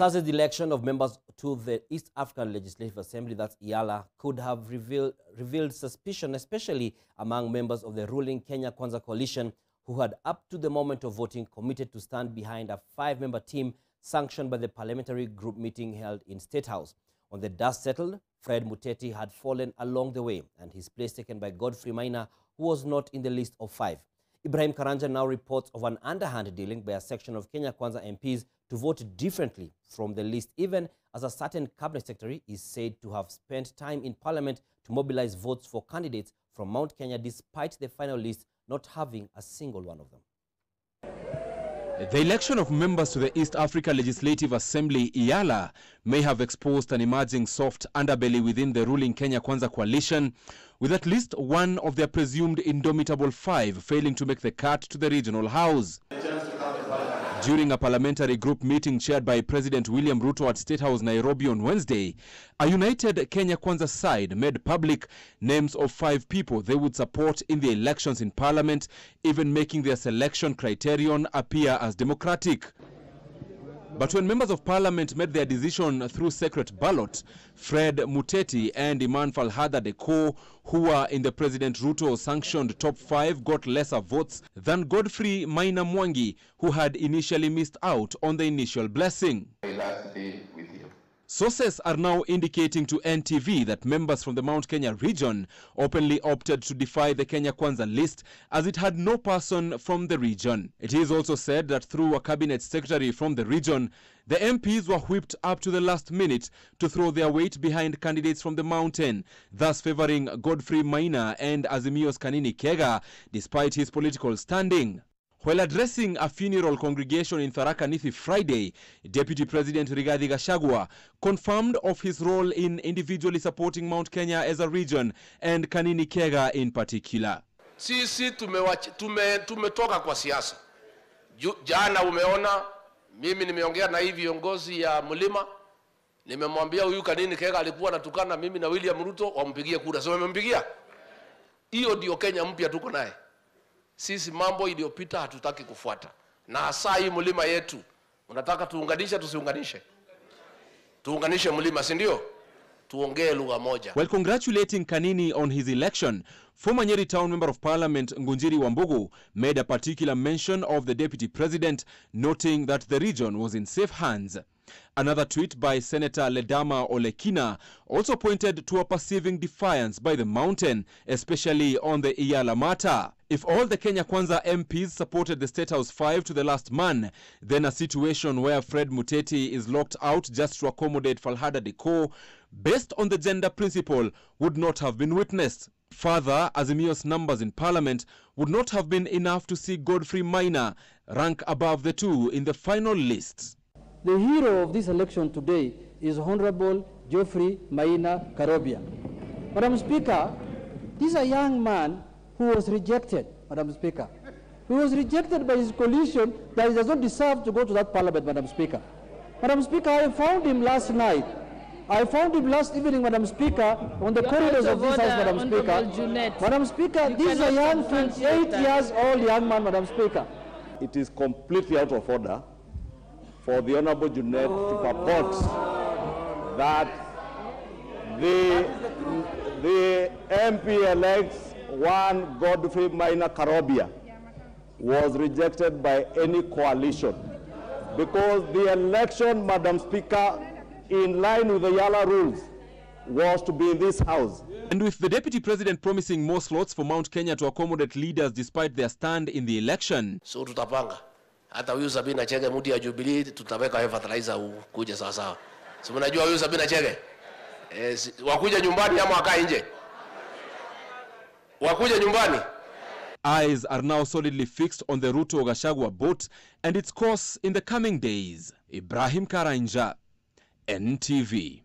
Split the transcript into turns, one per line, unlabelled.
Thursday's election of members to the East African Legislative Assembly, that's EALA, could have revealed suspicion, especially among members of the ruling Kenya Kwanza coalition, who had up to the moment of voting committed to stand behind a 5-member team sanctioned by the parliamentary group meeting held in State House. When the dust settled, Fred Muteti had fallen along the way and his place taken by Godfrey Maina, who was not in the list of 5. Ibrahim Karanja now reports of an underhand dealing by a section of Kenya Kwanza MPs to vote differently from the list, even as a certain cabinet secretary is said to have spent time in parliament to mobilize votes for candidates from Mount Kenya, despite the final list not having a single one of them.
The election of members to the East Africa Legislative Assembly, EALA, may have exposed an emerging soft underbelly within the ruling Kenya Kwanza coalition, with at least one of their presumed indomitable 5 failing to make the cut to the regional house. During a parliamentary group meeting chaired by President William Ruto at State House, Nairobi on Wednesday, a united Kenya Kwanza side made public names of 5 people they would support in the elections in parliament, even making their selection criterion appear as democratic. But when members of parliament made their decision through secret ballot, Fred Muteti and Iman Falhada Deko, who were in the President Ruto-sanctioned top 5, got lesser votes than Godfrey Maina Mwangi, who had initially missed out on the initial blessing. Sources are now indicating to NTV that members from the Mount Kenya region openly opted to defy the Kenya Kwanza list, as it had no person from the region. It is also said that through a cabinet secretary from the region, the MPs were whipped up to the last minute to throw their weight behind candidates from the mountain, thus favoring Godfrey Maina and Azimio's Kanini Kega, despite his political standing. While addressing a funeral congregation in Tharaka Nithi Friday, Deputy President Rigathi Gachagua confirmed of his role in individually supporting Mount Kenya as a region and Kanini Kega in particular.
Sisi tumetoka kwa siasa. Jana umeona mimi nimeongea na hivi viongozi ya mlima, nimemwambia huyu Kanini Kega alikuwa anatukana mimi na William Ruto wampigie kura. So wamempigia. Hiyo ndio Kenya mpya tuko naye. Sisi mambo iliyopita hatutaki kufuata. Na hasa hii mlima yetu, unataka tuunganishe tusiunganishe? Tuunganishe mlima, si ndio? Tuongee lugha moja.
While congratulating Kanini on his election, former Nyeri Town Member of Parliament Ngunjiri Wambugu made a particular mention of the Deputy President, noting that the region was in safe hands. Another tweet by Senator Ledama Olekina also pointed to a perceiving defiance by the mountain, especially on the EALA matter. If all the Kenya Kwanza MPs supported the State House 5 to the last man, then a situation where Fred Muteti is locked out just to accommodate Falhada Deko, based on the gender principle, would not have been witnessed. Further, Azimio's numbers in parliament would not have been enough to see Godfrey Maina rank above the 2 in the final list.
The hero of this election today is Honorable Geoffrey Maina Karobia. Madam Speaker, this is a young man who was rejected, Madam Speaker. He was rejected by his coalition that he does not deserve to go to that parliament, Madam Speaker. Madam Speaker, I found him last night. I found him last evening, Madam Speaker, on the corridors of this house, Madam Speaker. Madam Speaker, this is a young 28 years old young man, Madam Speaker.
It is completely out of order for the Honorable Junet to purport that the MP-elects one Godfrey Maina Karobia was rejected by any coalition, because the election, Madam Speaker, in line with the EALA rules, was to be in this house.
And with the Deputy President promising more slots for Mount Kenya to accommodate leaders despite their stand in the election.
So tutapanga. Hata huyu Sabina Chege mudi ya Jubilee tutaweka fertilizer kuja sawa sawa. Si mnajua huyu Sabina Chege? Wakuja nyumbani ama wakae nje? Wakuja nyumbani.
Eyes are now solidly fixed on the Ruto-Gachagua boat and its course in the coming days. Ibrahim Karanja, NTV.